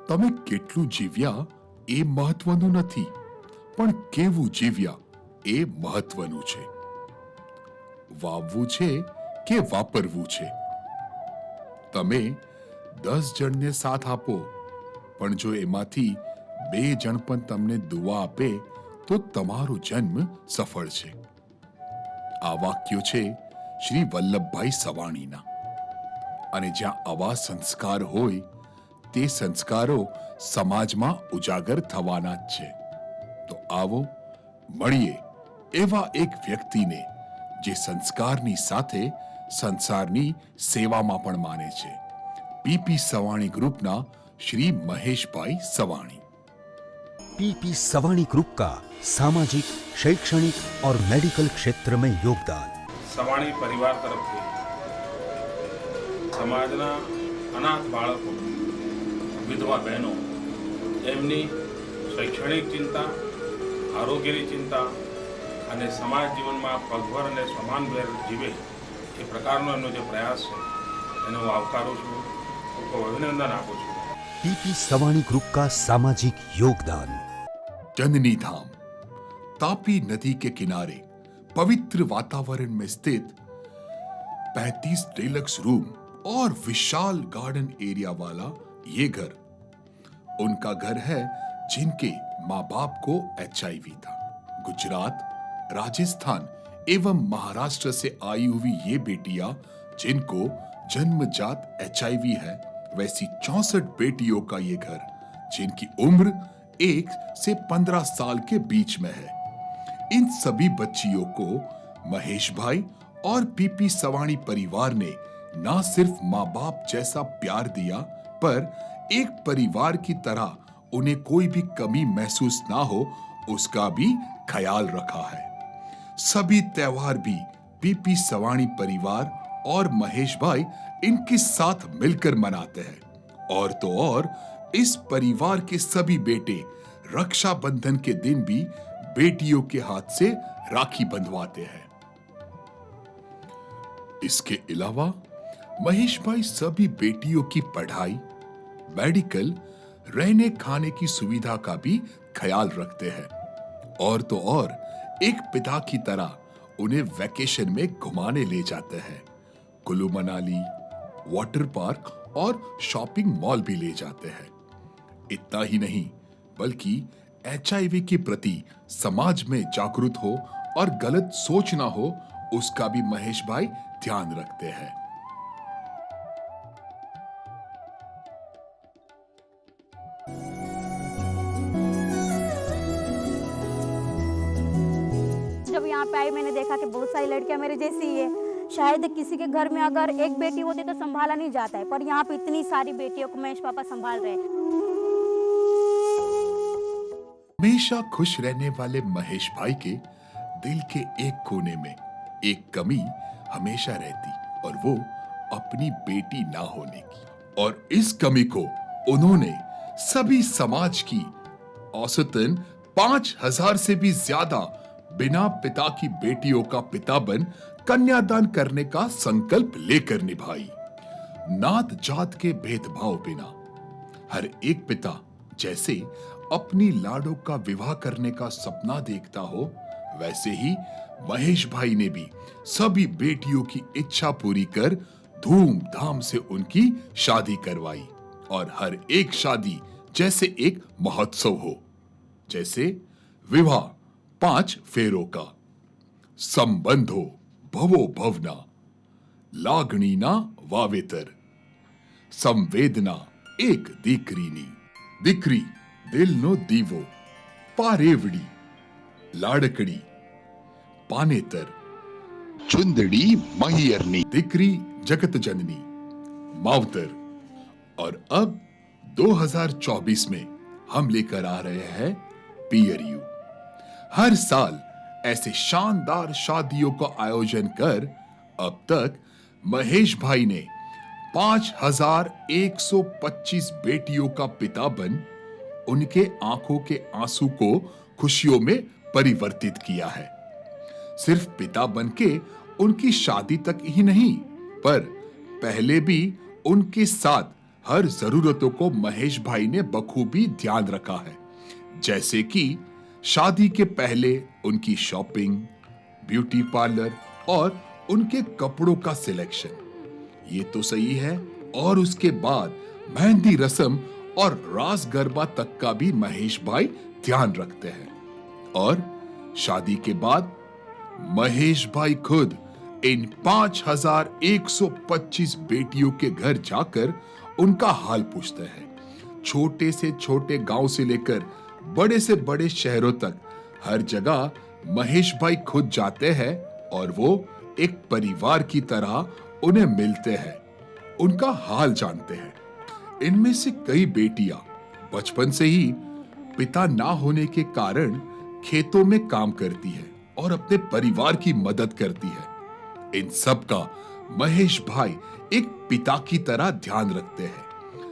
તમે કેટલું જીવ્યા એ મહત્વનું નથી, પણ કેવું જીવ્યા એ મહત્વનું છે. વાવવું છે કે વાપરવું છે? તમે 10 જણને સાથ આપો, પણ જો એમાંથી 2 જણ પણ તમને દુઆ આપે તો તમારો જન્મ સફળ છે. આ વાક્યો છે શ્રી વલ્લભભાઈ સવાણીના. અને જ્યાં આવા સંસ્કાર હોય તે સંસ્કારો સમાજમાં ઉજાગર થવાના જ છે. તો આવો મળીએ એવા એક વ્યક્તિને જે સંસ્કારની સાથે સંસારની સેવામાં પણ માને છે. પીપી સવાણી ગ્રુપના श्री महेशभाई सवाणी. पीपी सवाणी ग्रुप का सामाजिक, शैक्षणिक और मेडिकल क्षेत्र में योगदान. सवाणी परिवार तरफ से समाजना अनाथ बाळको, विधवा बहनों एमनी शैक्षणिक चिंता, आरोग्यनी चिंता અને સમાજ જીવનમાં પગભર અને સમાનભેર જીવે એ પ્રકારનો એમનો જે પ્રયાસ છે એને હું આવકારું છું, ખૂબ અભિનંદન આપું છું. पीपी सवाणी ग्रुप का सामाजिक योगदान. चंदनी धाम तापी नदी के किनारे पवित्र वातावरण में स्थित 35 डिलक्स रूम और विशाल गार्डन एरिया वाला ये घर उनका घर है जिनके माँ बाप को HIV था. गुजरात, राजस्थान एवं महाराष्ट्र से आई हुई ये बेटियां जिनको जन्मजात HIV है, वैसी 64 बेटियों का ये घर जिनकी उम्र 1 से 15 साल के बीच में है. इन सभी बच्चियों को महेश भाई और पीपी सवाणी परिवार ने ना सिर्फ माँ बाप जैसा प्यार दिया, पर एक परिवार की तरह उन्हें कोई भी कमी महसूस ना हो उसका भी ख्याल रखा है. सभी त्योहार भी पीपी सवाणी परिवार और महेश भाई इनके साथ मिलकर मनाते हैं. और तो और इस परिवार के सभी बेटे रक्षाबंधन के दिन भी बेटियों के हाथ से राखी बंधवाते हैं. इसके अलावा महेश भाई सभी बेटियों की पढ़ाई, मेडिकल, रहने खाने की सुविधा का भी ख्याल रखते हैं. और तो और एक पिता की तरह उन्हें वैकेशन में घुमाने ले जाते हैं. कुल्लू मनाली, वाटर पार्क और शॉपिंग मॉल भी ले जाते हैं. इतना ही नहीं बल्कि HIV के प्रति समाज में जागरूक हो और गलत सोच ना हो उसका भी महेश भाई ध्यान रखते हैं. जब यहाँ पे आई मैंने देखा कि बहुत सारी लड़कियां मेरे जैसी ही है. शायद किसी के घर में अगर एक बेटी होती तो संभाला नहीं जाता है, पर यहाँ पे इतनी सारी बेटियों को महेश पापा संभाल रहे हैं. हमेशा खुश रहने वाले महेश भाई के दिल के एक कोने में एक कमी हमेशा रहती और वो अपनी बेटी ना होने की. और इस कमी को उन्होंने सभी समाज की औसतन 5000 से भी ज्यादा बिना पिता की बेटियों का पिता बन कन्यादान करने का संकल्प लेकर निभाई. नात जात के भेदभाव बिना हर एक पिता जैसे अपनी लाडो का विवाह करने का सपना देखता हो, वैसे ही महेश भाई ने भी सभी बेटियों की इच्छा पूरी कर धूमधाम से उनकी शादी करवाई. और हर एक शादी जैसे एक महोत्सव हो, जैसे विवाह 5 फेरों का, संबंधो भवो भवना, लागणीना वावेतर, संवेदना एक दीकरीनी, દીકરી દિલનો દીવો, પારેવડી, લાડકડી, પાનેતર, ચુંદડી મહિયરની, દીકરી जगत जननी, मावतर. और अब 2024 में हम लेकर आ रहे हैं PRU. हर साल ऐसे शानदार शादियों का आयोजन कर अब तक महेश भाई ने 5125 बेटियों का पिता बन उनके आंखों के आंसू को खुशियों में परिवर्तित किया है. सिर्फ पिता बनके उनकी शादी तक ही नहीं, पर पहले भी उनके साथ हर जरूरतों को महेश भाई ने बखूबी ध्यान रखा है, जैसे कि शादी के पहले उनकी शॉपिंग, ब्यूटी पार्लर और उनके कपड़ों का सिलेक्शन। ये तो सही है। और उसके बाद मेहंदी रस्म और रास गरबा तक का भी महेश भाई ध्यान रखते हैं। और शादी के बाद महेश भाई खुद इन 5125 बेटियों के घर जाकर उनका हाल पूछते हैं। छोटे से छोटे गांव से लेकर बड़े से बड़े शहरों तक हर जगह महेश भाई खुद जाते हैं और वो एक परिवार की तरह उन्हें मिलते हैं, उनका हाल जानते हैं। इनमें से कई बेटियां बचपन से ही पिता ना होने के कारण खेतों में काम करती है और अपने परिवार की मदद करती है। इन सब का महेश भाई एक पिता की तरह ध्यान रखते हैं।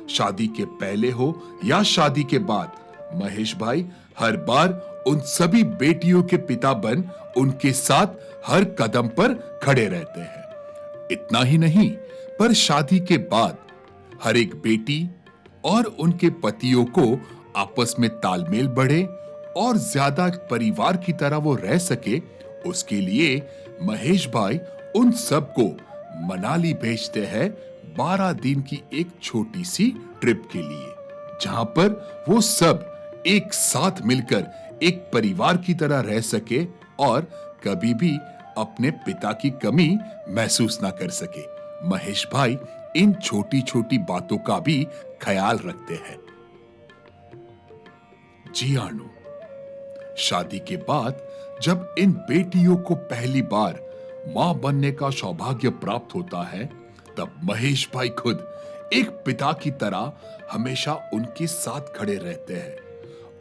शादी के पहले हो या शादी के बाद, महेश भाई हर बार उन सभी बेटियों के पिता बन उनके साथ हर कदम पर खड़े रहते हैं। इतना ही नहीं, पर शादी के बाद हर एक बेटी और उनके पतियों को आपस में तालमेल बढ़े और ज्यादा परिवार की तरह वो रह सके, उसके लिए महेश भाई उन सबको मनाली भेजते हैं 12 दिन की एक छोटी सी ट्रिप के लिए, जहां पर वो सब एक साथ मिलकर एक परिवार की तरह रह सके और कभी भी अपने पिता की कमी महसूस ना कर सके। महेश भाई इन छोटी छोटी बातों का भी ख्याल रखते हैं। जी आनू, शादी के बाद जब इन बेटियों को पहली बार मां बनने का सौभाग्य प्राप्त होता है, तब महेश भाई खुद एक पिता की तरह हमेशा उनके साथ खड़े रहते हैं।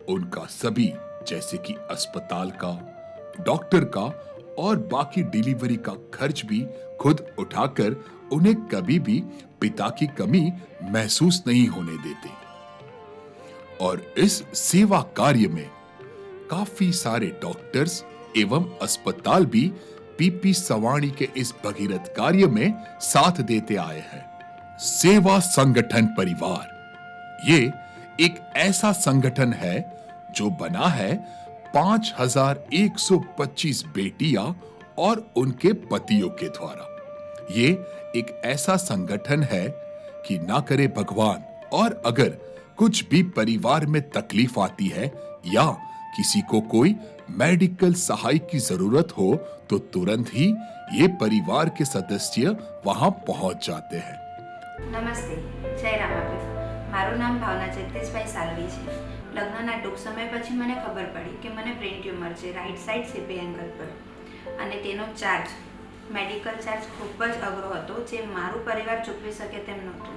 उनका सभी, जैसे कि अस्पताल का, डॉक्टर का और बाकी डिलीवरी का खर्च भी खुद उठाकर उन्हें कभी भी पिता की कमी महसूस नहीं होने देते। और इस सेवा कार्य में काफी सारे डॉक्टर्स एवं अस्पताल भी पीपी सवाणी के इस भगीरथ कार्य में साथ देते आए हैं। सेवा संगठन परिवार, ये एक ऐसा संगठन है जो बना है 5125 बेटियां और उनके पतियों के द्वारा। ये एक ऐसा संगठन है कि ना करे भगवान, और अगर कुछ भी परिवार में तकलीफ आती है या किसी को कोई मेडिकल सहाय की जरूरत हो, तो तुरंत ही ये परिवार के सदस्य वहां पहुंच जाते हैं। નમસ્તે, જય રામાપીર. મારું નામ ભાવના જગદીશભાઈ સાલવી છે. લગ્નના ટૂંક સમય પછી મને ખબર પડી કે મને બ્રેન ટ્યુમર છે રાઈટ સાઈડ સીપી એંગલ પર, અને તેનો ચાર્જ, મેડિકલ ચાર્જ ખૂબ જ અઘરો હતો, જે મારું પરિવાર ચૂકવી શકે તેમ નહોતું.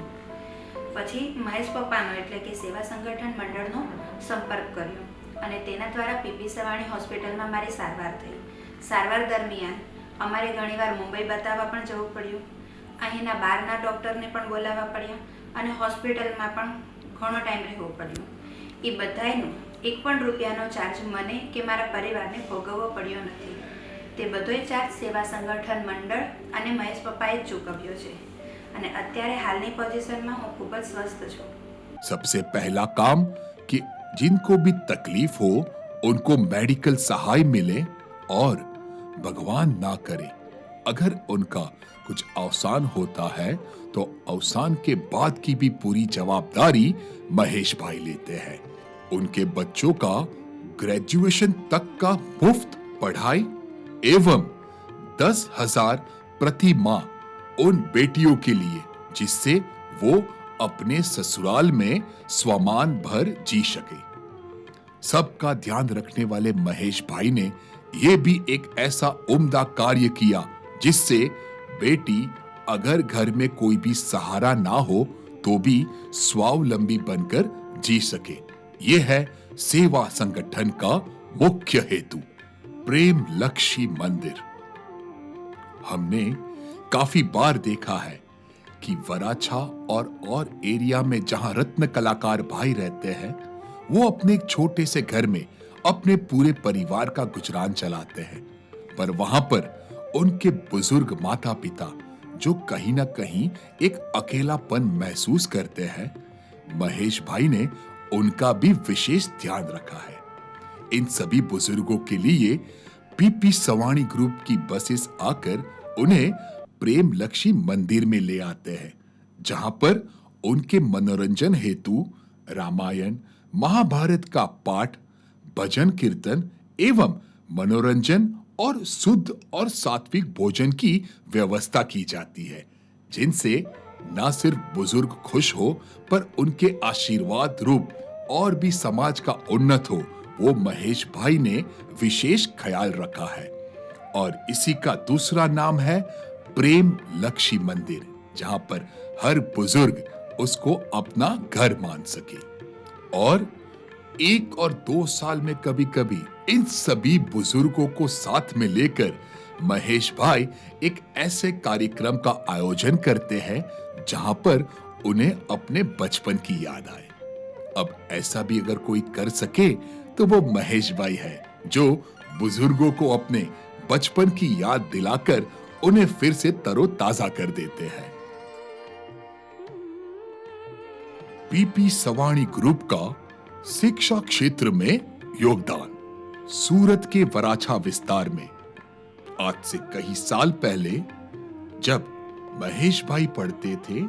પછી મહેશ પપ્પાનો એટલે કે સેવા સંગઠન મંડળનો સંપર્ક કર્યો અને તેના દ્વારા પીપી સવાણી હોસ્પિટલમાં મારી સારવાર થઈ. સારવાર દરમિયાન અમારે ઘણીવાર મુંબઈ બતાવવા પણ જવું પડ્યું. અહીંના બહારના ડૉક્ટરને પણ બોલાવવા પડ્યા અને હોસ્પિટલમાં પણ ઘણો ટાઈમ રહેવું પડ્યું. એ બધાયનો એક પણ રૂપિયાનો ચાર્જ મને કે મારા પરિવારને ભોગવવો પડ્યો નથી. તે બધોય ચાર્જ સેવા સંગઠન મંડળ અને મહેશ પપ્પાએ જ ચૂકવ્યો છે અને અત્યારે હાલની પોઝિશનમાં હું ખૂબ જ સ્વસ્થ છું. सबसे पहला काम कि जिनको भी तकलीफ हो उनको मेडिकल सहाय मिले, और भगवान ना करे अगर उनका कुछ अवसान होता है तो अवसान के बाद की भी पूरी जवाबदारी महेश भाई लेते हैं। उनके बच्चों का ग्रेजुएशन तक का मुफ्त पढ़ाई एवं 10,000 प्रति माह उन बेटियों के लिए, जिससे वो अपने ससुराल में स्वमान भर जी सके। सबका ध्यान रखने वाले महेश भाई ने ये भी एक ऐसा उम्दा कार्य किया जिससे बेटी अगर घर में कोई भी सहारा ना हो तो भी स्वावलंबी बनकर जी सके। ये है सेवा संगठन का मुख्य हेतु। प्रेम लक्ष्मी मंदिर, हमने काफी बार देखा है कि वराछा और एरिया में जहां रत्न कलाकार भाई रहते हैं, वो अपने एक छोटे से घर में अपने पूरे परिवार का गुजरान चलाते हैं, पर वहां पर उनके बुजुर्ग माता पिता जो कहीं ना कहीं एक अकेलापन महसूस करते हैं, महेश भाई ने उनका भी विशेष ध्यान रखा है। इन सभी बुजुर्गों के लिए पीपी सवाणी ग्रुप की बसेस आकर उन्हें प्रेम लक्ष्मी मंदिर में ले आते हैं, जहां पर उनके मनोरंजन हेतु रामायण महाभारत का पाठ, भजन कीर्तन एवं मनोरंजन और शुद्ध और सात्विक भोजन की व्यवस्था की जाती है, जिनसे न सिर्फ बुजुर्ग खुश हो पर उनके आशीर्वाद रूप और भी समाज का उन्नत हो, वो महेश भाई ने विशेष ख्याल रखा है। और इसी का दूसरा नाम है प्रेम लक्ष्मी मंदिर, जहां पर हर बुजुर्ग उसको अपना घर मान सके। और 1 और 2 साल में कभी कभी इन सभी बुजुर्गों को साथ में लेकर महेश भाई एक ऐसे कार्यक्रम का आयोजन करते हैं जहां पर उन्हें अपने बचपन की याद आए। अब ऐसा भी अगर कोई कर सके तो वो महेश भाई है, जो बुजुर्गों को अपने बचपन की याद दिलाकर उन्हें फिर से तरोताजा कर देते हैं। पीपी सवाणी ग्रुप का शिक्षा क्षेत्र में योगदान। सूरत के वराछा विस्तार में आज से कई साल पहले जब महेश भाई पढ़ते थे,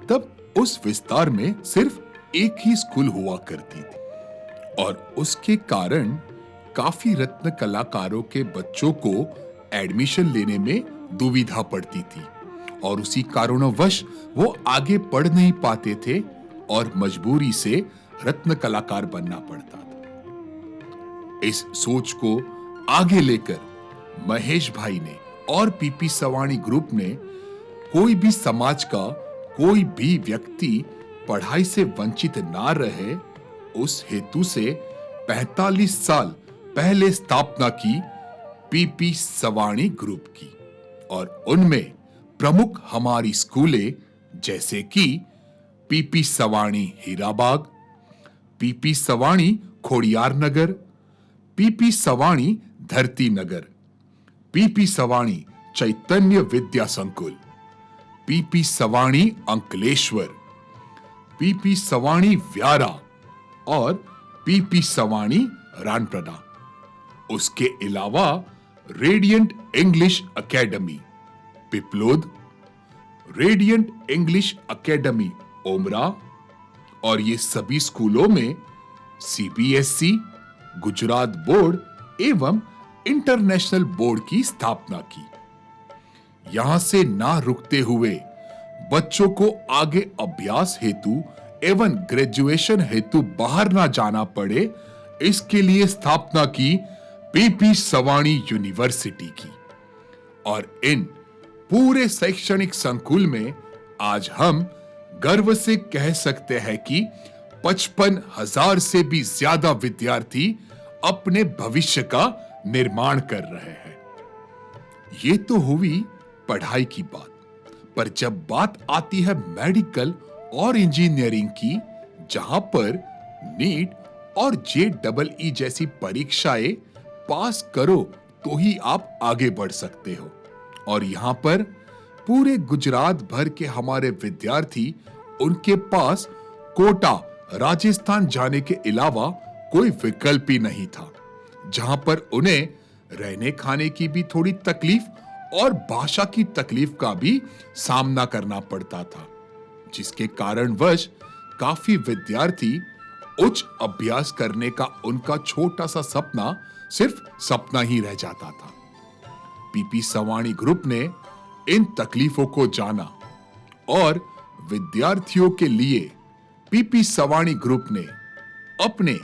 तब उस विस्तार में सिर्फ एक ही स्कूल हुआ करती थी और उसके कारण काफी रत्न कलाकारों के बच्चों को एडमिशन लेने में दुविधा पड़ती थी और उसी कारणवश वो आगे पढ़ नहीं पाते थे और मजबूरी से रत्न कलाकार बनना पड़ता था। इस सोच को आगे लेकर महेश भाई ने और पीपी सवाणी ग्रुप ने कोई भी समाज का कोई भी व्यक्ति पढ़ाई से वंचित ना रहे, उस हेतु से 45 साल पहले स्थापना की पीपी सवाणी ग्रुप की। और उनमें प्रमुख हमारी स्कूलें जैसे कि PP Savani Hirabag, PP Savani Khodiyar Nagar, PP Savani Dharti Nagar, PP Savani Chaitanya Vidya Sankul, PP Savani Ankleshwar, PP Savani Vyara और पीपी सवाणी रानप्रदा। उसके अलावा Radiant English Academy Piplod, Radiant English Academy Omra, और ये सभी स्कूलों में सीबीएसई, गुजरात बोर्ड एवं इंटरनेशनल बोर्ड की स्थापना की। यहां से ना रुकते हुए बच्चों को आगे अभ्यास हेतु एवं ग्रेजुएशन हेतु बाहर ना जाना पड़े, इसके लिए स्थापना की पीपी सवाणी यूनिवर्सिटी की। और इन पूरे शैक्षणिक संकुल में आज हम गर्व से कह सकते हैं कि 55,000 से भी ज्यादा विद्यार्थी अपने भविष्य का निर्माण कर रहे हैं। ये तो हुई पढ़ाई की बात, पर जब बात आती है मेडिकल और इंजीनियरिंग की, जहां पर नीट और JEE जैसी परीक्षाएं पास करो तो ही आप आगे बढ़ सकते हो। और यहां पर पूरे गुजरात भर के हमारे विद्यार्थी, उनके पास कोटा राजस्थान जाने के अलावा कोई विकल्प ही नहीं था, जहां पर उन्हें रहने खाने की भी थोड़ी तकलीफ और भाषा की तकलीफ का भी सामना करना पड़ता था, जिसके कारणवश काफी विद्यार्थी उच्च अभ्यास करने का उनका छोटा सा सपना सिर्फ सपना ही रह जाता था। पीपी सवाणी ग्रुप ने इन तकलीफों को जाना और विद्यार्थियों के लिए पीपी सवाणी ग्रुप ने अपने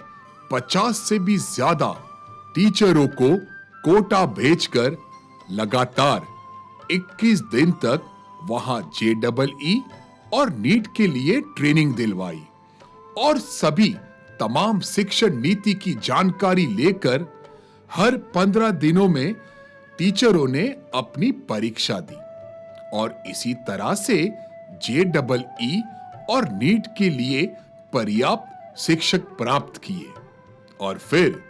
50 से भी ज्यादा टीचरों को कोटा भेजकर लगातार 21 दिन तक वहां JEE और नीट के लिए ट्रेनिंग दिलवाई और सभी तमाम शिक्षण नीति की जानकारी लेकर हर 15 दिनों में टीचरों ने अपनी परीक्षा दी और इसी तरह से JEE और नीट के लिए पर्याप्त शिक्षक प्राप्त किए। और फिर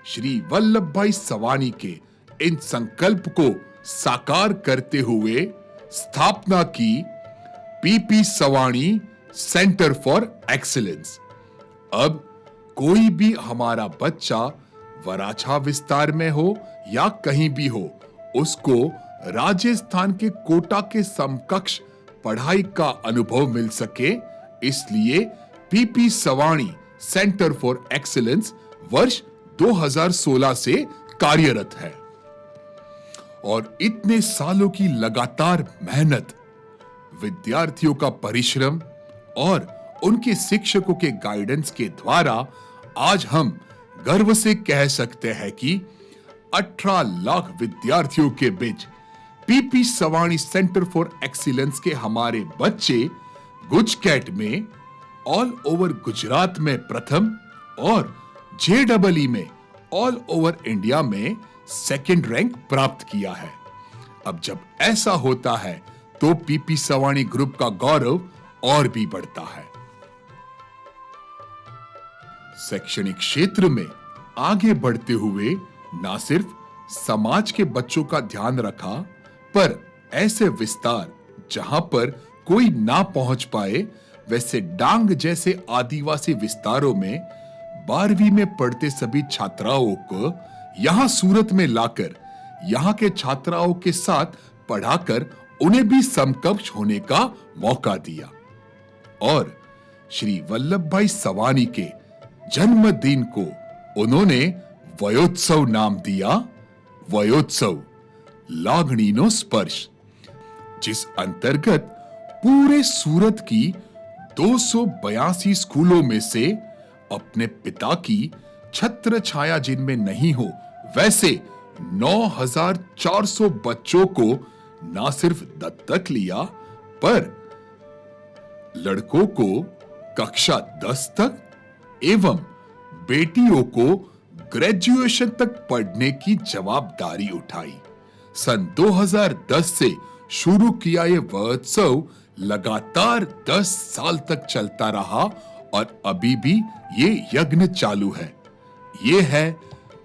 श्री वल्लभ भाई सवानी के इन संकल्प को साकार करते हुए स्थापना की PP Savani Centre for excellence. अब कोई भी हमारा बच्चा वराछा विस्तार में हो या कहीं भी हो, उसको राजस्थान के कोटा के समकक्ष पढ़ाई का अनुभव मिल सके, इसलिए PP Savani Centre for excellence वर्ष 2016 से कार्यरत है। और इतने सालों की लगातार मेहनत, विद्यार्थियों का परिश्रम और उनके शिक्षकों के गाइडेंस के द्वारा आज हम गर्व से कह सकते हैं कि 18 लाख विद्यार्थियों के बीच PP Savani Centre for Excellence के हमारे बच्चे गुजकैट में ऑल ओवर गुजरात में प्रथम और JEE में ऑल ओवर इंडिया में सेकंड रैंक प्राप्त किया है। अब जब ऐसा होता है तो पीपी सवाणी ग्रुप का गौरव और भी बढ़ता है। शैक्षणिक क्षेत्र में आगे बढ़ते हुए ना सिर्फ समाज के बच्चों का ध्यान रखा, पर ऐसे विस्तार जहां पर कोई ना पहुंच पाए, वैसे डांग जैसे आदिवासी विस्तारों में 12वीं में पढ़ते सभी छात्राओं को यहां सूरत में लाकर यहां के छात्राओं के साथ पढ़ाकर उन्हें भी समकक्ष होने का मौका दिया। और श्री वल्लभ भाई सवानी के जन्मदिन को उन्होंने वयोत्सव नाम दिया, वयोत्सव लागणीनो स्पर्श, जिस अंतर्गत पूरे सूरत की 282 स्कूलों में से अपने पिता की छत्र छाया जिनमें नहीं हो, वैसे 9,400 बच्चों को ना सिर्फ दत्तक लिया, पर लड़कों को कक्षा 10 तक एवं बेटियों को ग्रेजुएशन तक पढ़ने की जवाबदारी उठाई। सन 2010 से शुरू किया यह महोत्सव लगातार 10 साल तक चलता रहा और अभी भी ये यज्ञ चालू है। ये है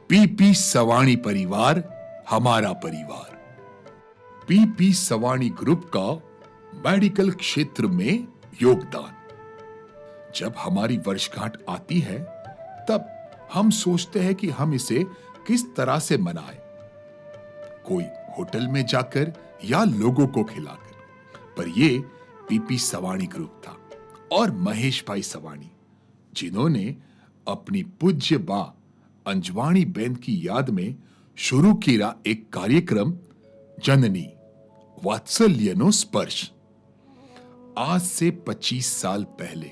पीपी सवाणी परिवार, हमारा परिवार। पीपी सवाणी ग्रुप का मेडिकल क्षेत्र में योगदान। जब हमारी वर्षगांठ आती है तब हम सोचते हैं कि हम इसे किस तरह से मनाएं। कोई होटल में जाकर या लोगों को खिलाकर, पर ये पीपी सवाणी ग्रुप था और महेश भाई सवाणी, जिन्होंने अपनी पूज्य बा अंजवाणी बेन की याद में शुरू किया एक कार्यक्रम जननी वात्सल्यनो स्पर्श। आज से 25 साल पहले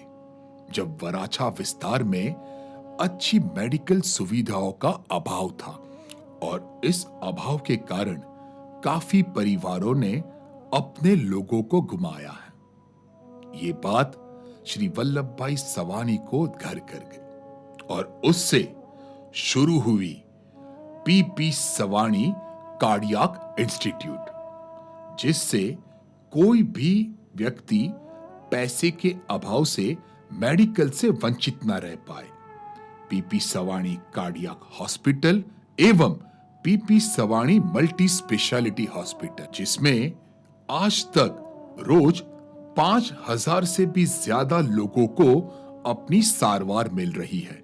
जब वराछा विस्तार में अच्छी मेडिकल सुविधाओं का अभाव था और इस अभाव के कारण काफी परिवारों ने अपने लोगों को गुमाया है। ये बात श्री वल्लभ भाई सवानी को घर कर गई और उससे शुरू हुई पीपी सवाणी कार्डियक इंस्टीट्यूट, जिससे कोई भी व्यक्ति पैसे के अभाव से मेडिकल से वंचित न रह पाए। पीपी सवाणी कार्डियक हॉस्पिटल एवं PP Savani multi speciality hospital, जिसमें आज तक रोज 5,000 से भी ज्यादा लोगों को अपनी सारवार मिल रही है।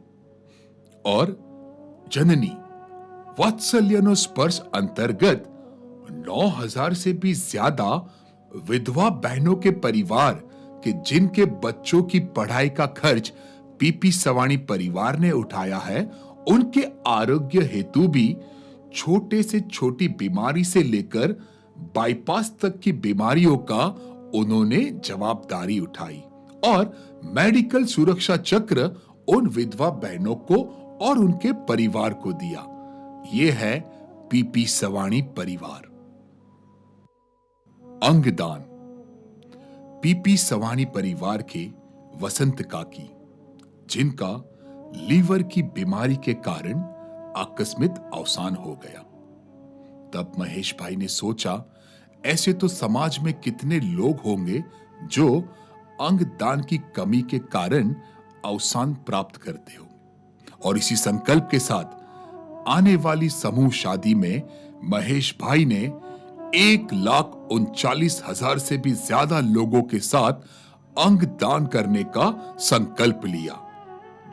और जननी वात्सल्यनो स्पर्श अंतर्गत 9,000 से भी ज्यादा विधवा बहनों के परिवार के जिनके बच्चों की पढ़ाई का खर्च पीपी सवाणी परिवार ने उठाया है, उनके आरोग्य हेतु भी छोटे से छोटी बीमारी से लेकर बाईपास तक की बीमारियों का उन्होंने जवाबदारी उठाई और मेडिकल सुरक्षा चक्र उन विधवा बहनों को और उनके परिवार को दिया। यह है पीपी सवाणी परिवार। अंगदान। पीपी सवाणी परिवार के वसंत काकी, जिनका लीवर की बीमारी के कारण आकस्मिक अवसान हो गया, तब महेश भाई ने सोचा ऐसे तो समाज में कितने लोग होंगे जो अंगदान की कमी के कारण अवसान प्राप्त करते हो, और इसी संकल्प के साथ आने वाली समूह शादी में महेश भाई ने 1,39,000 से भी ज्यादा लोगों के साथ अंग दान करने का संकल्प लिया,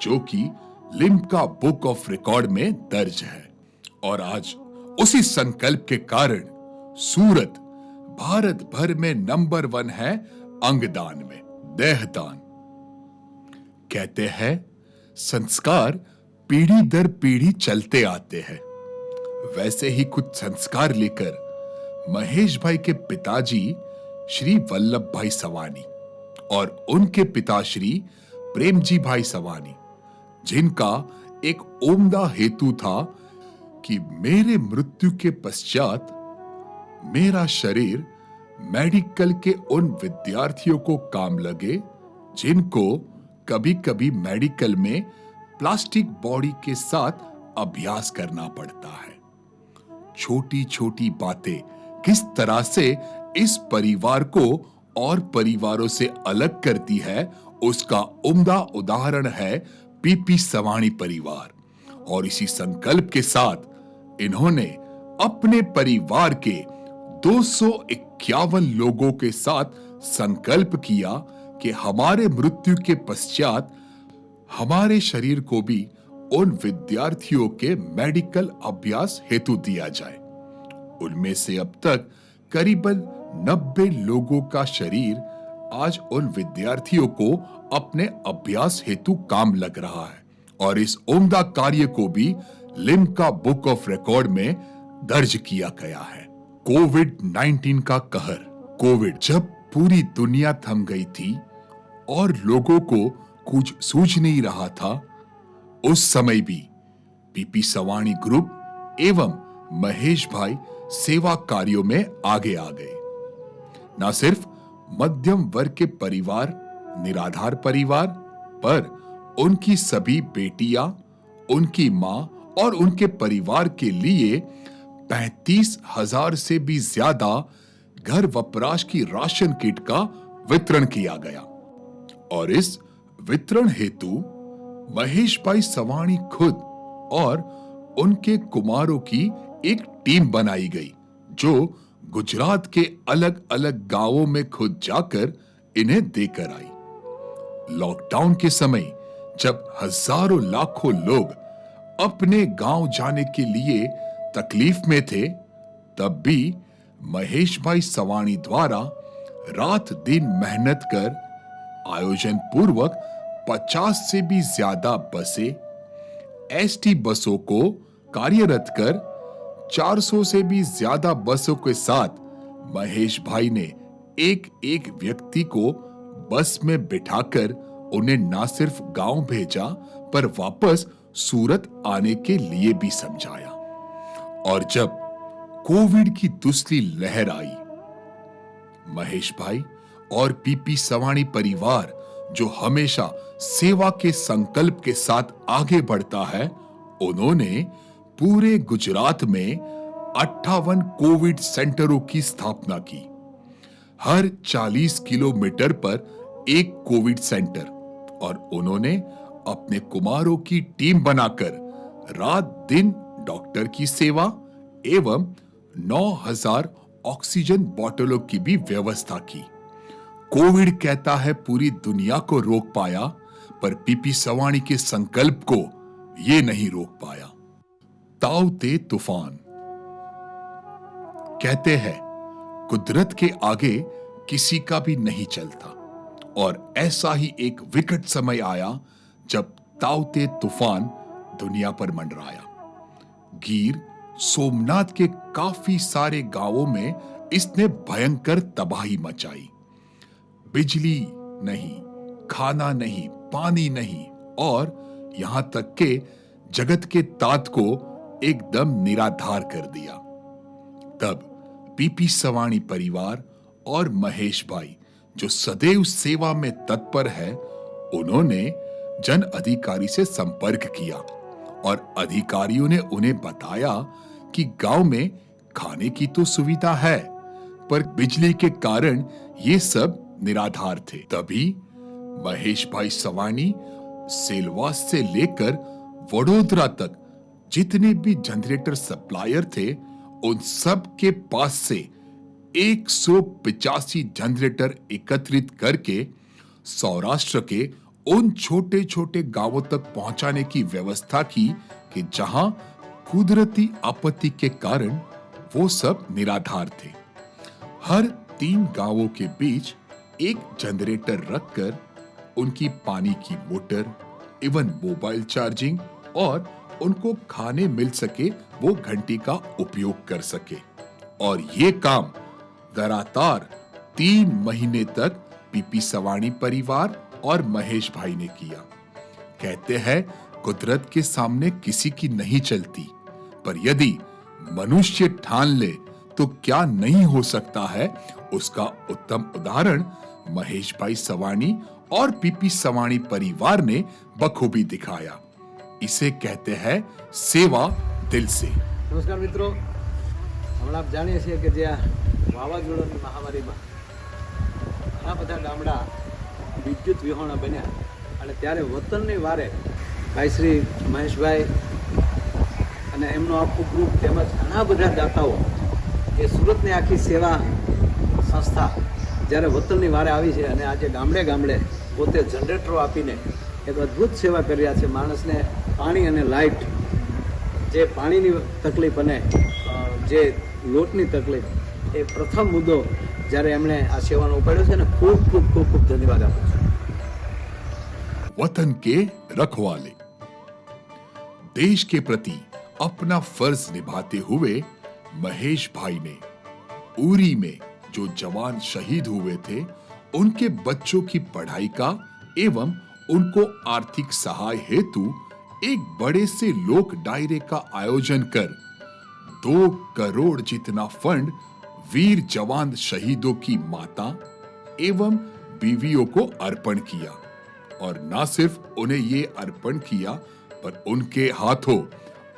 जो कि लिम्का बुक ऑफ रिकॉर्ड में दर्ज है। और आज उसी संकल्प के कारण सूरत भारत भर में नंबर 1 है अंगदान में, देहदान। कहते हैं संस्कार पीढ़ी दर पीढ़ी चलते आते हैं। वैसे ही कुछ संस्कार लेकर महेश भाई के पिताजी श्री वल्लभ भाई सवानी और उनके पिता श्री प्रेमजी भाई सवानी, जिनका एक उम्दा हेतु था कि मेरे मृत्यु के पश्चात मेरा शरीर मेडिकल के उन विद्यार्थियों को काम लगे जिनको कभी कभी मेडिकल में प्लास्टिक बॉडी के साथ अभ्यास करना पड़ता है। छोटी छोटी बातें किस तरह से इस परिवार को और परिवारों से अलग करती है, उसका उम्दा उदाहरण है पीपी सवानी परिवार। और इसी संकल्प के साथ इन्होंने अपने परिवार के 251 लोगों के साथ संकल्प किया कि हमारे मृत्यु के पश्चात हमारे शरीर को भी उन विद्यार्थियों के मेडिकल अभ्यास हेतु दिया जाए। उनमें से अब तक करीबन 90 लोगों का शरीर आज उन विद्यार्थियों को अपने अभ्यास हेतु काम लग रहा है। और इस उम्दा कार्य को भी लिम्का बुक ऑफ रिकॉर्ड में दर्ज किया गया है। कोविड-19 का कहर। कोविड जब पूरी दुनिया थम गई थी और लोगों को कुछ सूझ नहीं रहा था, उस समय भी पीपी सवानी ग्रुप एवं महेश भाई सेवा कार्यों में आगे आ गए। न सिर्फ मध्यम वर्ग के परिवार, निराधार परिवार, पर उनकी सभी बेटियां, उनकी मां और उनके परिवार के लिए 35,000 से भी ज्यादा घर वपराश की राशन किट का वितरण किया गया। और इस वितरण हेतु महेश भाई सवानी खुद और उनके कुमारों की एक टीम बनाई गई, जो गुजरात के अलग अलग गांवों में खुद जाकर इन्हें देकर आई। लॉकडाउन के समय जब हजारों लाखों लोग अपने गांव जाने के लिए तकलीफ में थे, तब भी महेश भाई सवानी द्वारा रात दिन मेहनत कर आयोजन पूर्वक 50 से भी ज्यादा बसें, एसटी बसों को कार्यरत कर 400 से भी ज्यादा बसों के साथ महेश भाई ने एक एक व्यक्ति को बस में बिठाकर उन्हें न सिर्फ गांव भेजा, पर वापस सूरत आने के लिए भी समझाया। और जब कोविड की दूसरी लहर आई, महेश भाई और पीपी सवानी परिवार, जो हमेशा सेवा के संकल्प के साथ आगे बढ़ता है, उन्होंने पूरे गुजरात में 58 कोविड सेंटरों की स्थापना की। हर 40 किलोमीटर पर एक कोविड सेंटर। और उन्होंने अपने कुमारों की टीम बनाकर रात दिन डॉक्टर की सेवा एवं 9,000 ऑक्सीजन बोतलों की भी व्यवस्था की। कोविड कहता है पूरी दुनिया को रोक पाया, पर पीपी सवानी के संकल्प को ये नहीं रोक पाया। ताउते तूफान। कहते हैं कुदरत के आगे किसी का भी नहीं चलता, और ऐसा ही एक विकट समय आया जब ताउते तूफान दुनिया पर मंडराया। गिर सोमनाथ के काफी सारे गांवों में इसने भयंकर तबाही मचाई। बिजली नहीं, खाना नहीं, पानी नहीं, और यहां तक के जगत के तात को एकदम निराधार कर दिया। तब पीपी सवानी परिवार और महेश भाई, जो सदैव सेवा में तत्पर है, उन्होंने जन अधिकारी से संपर्क किया और अधिकारियों ने उन्हें बताया कि गांव में खाने की तो सुविधा है, पर बिजली के कारण ये सब निराधार थे। तभी महेश भाई सवानी सेलवास से लेकर वडोदरा तक जितने भी जनरेटर सप्लायर थे, उन सब के पास से 185 जनरेटर एकत्रित करके सौराष्ट्र के उन छोटे छोटे गांवों तक पहुंचाने की व्यवस्था की कि जहां कुदरती आपत्ति के कारण वो सब निराधार थे। हर 3 गांवों के बीच एक जनरेटर रखकर उनकी पानी की मोटर एवं मोबाइल चार्जिंग और उनको खाने मिल सके वो घंटी का उपयोग कर सके। और ये काम लगातार 3 महीने तक पीपी सवाणी परिवार और महेश भाई ने किया। कहते हैं कुदरत के सामने किसी की नहीं चलती, पर यदि मनुष्य ठान ले तो क्या नहीं हो सकता है, उसका उत्तम उदाहरण महेश भाई सवाणी और पीपी सवाणी परिवार ने बखूबी दिखाया। इसे कहते हैं सेवा दिल से। नमस्कार मित्रों, हमણાં આપ જાણીએ છીએ કે જ્યાં વાવાઝોડાની મહામારીમાં ઘણા બધા ગામડા વિદ્યુત વિહોણા બન્યા અને ત્યારે વતનની વારે ભાઈ શ્રી મહેશભાઈ અને એમનો આખું ગ્રુપ તેમજ ઘણા બધા દાતાઓ એ સુરતની આખી સેવા સંસ્થા જ્યારે વતનની વારે આવી છે અને આજે ગામડે ગામડે પોતે જનરેટરો આપીને એક અદ્ભુત સેવા કરી રહ્યા છે। માણસને પાણી અને લાઇટ, જે પાણીની તકલીફ અને જે લોટની તકલીફ, એ પ્રથમ મુદ્દો જ્યારે એમણે આ સેવાનો ઉપાડ્યો છે ને, ખૂબ ખૂબ ખૂબ ખૂબ ધન્યવાદ આપું છું। वतन के रखवाले देश के प्रति अपना फर्ज निभाते हुए महेश भाई ने उरी में जो जवान शहीद हुए थे उनके बच्चों की पढ़ाई का एवं उनको आर्थिक सहाय हेतु एक बड़े से लोक डायरे का आयोजन कर 2 करोड़ जितना फंड वीर जवान शहीदों की माता एवं बीवियों को अर्पण किया। और न सिर्फ उन्हें ये अर्पण किया, पर उनके हाथों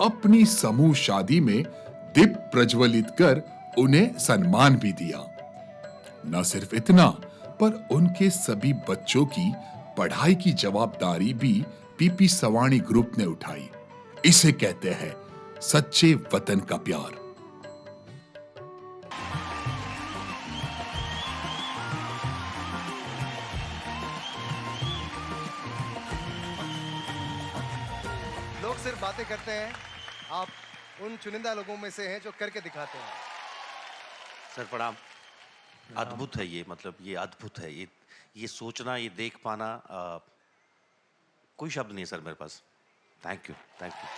अपनी समूह शादी में दीप प्रज्वलित कर उन्हें सम्मान भी दिया। न सिर्फ इतना, पर उनके सभी बच्चों की पढ़ाई की जवाबदारी भी पीपी सवाणी ग्रुप ने उठाई। इसे कहते हैं सच्चे वतन का प्यार। लोग सिर्फ बातें करते हैं, आप उन चुनिंदा लोगों में से हैं जो करके दिखाते हैं। सर प्रणाम। अद्भुत है ये, मतलब ये अद्भुत है, ये सोचना, ये देख पाना, कोई शब्द नहीं है सर मेरे पास। Thank you, thank you.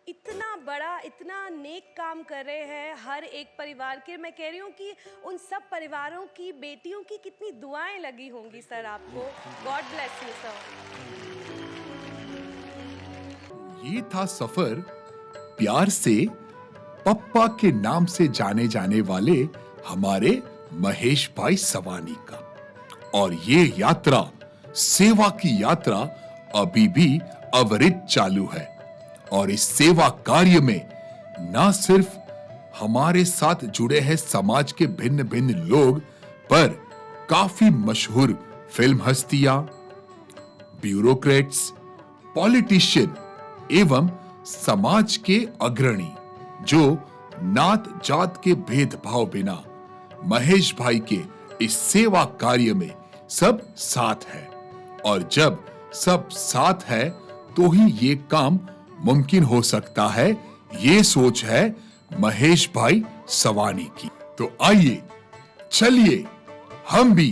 इतना बड़ा, इतना नेक काम कर रहे हैं हर एक परिवार के। मैं कह रही हूँ कि उन सब परिवारों की बेटियों की कितनी दुआएं लगी होंगी सर आपको। God bless you sir. ये था सफर प्यार से पप्पा के नाम से जाने जाने वाले हमारे महेश भाई सवानी का। और ये यात्रा, सेवा की यात्रा अभी भी अविरत चालू है। और इस सेवा कार्य में न सिर्फ हमारे साथ जुड़े हैं समाज के भिन्न भिन्न लोग, पर काफी मशहूर फिल्म हस्तियां, ब्यूरोक्रेट्स, पॉलिटिशियन एवं समाज के अग्रणी जो नात जात के भेदभाव बिना महेश भाई के इस सेवा कार्य में सब साथ है। और जब सब साथ है तो ही ये काम मुमकिन हो सकता है। ये सोच है महेश भाई सवानी की। तो आइए, चलिए हम भी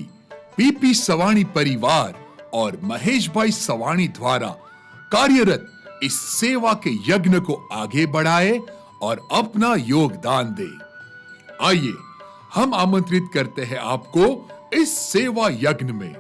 पीपी सवाणी परिवार और महेश भाई सवाणी द्वारा कार्यरत इस सेवा के यज्ञ को आगे बढ़ाए और अपना योगदान दे। आइए हम आमंत्रित करते हैं आपको इस सेवा यज्ञ में।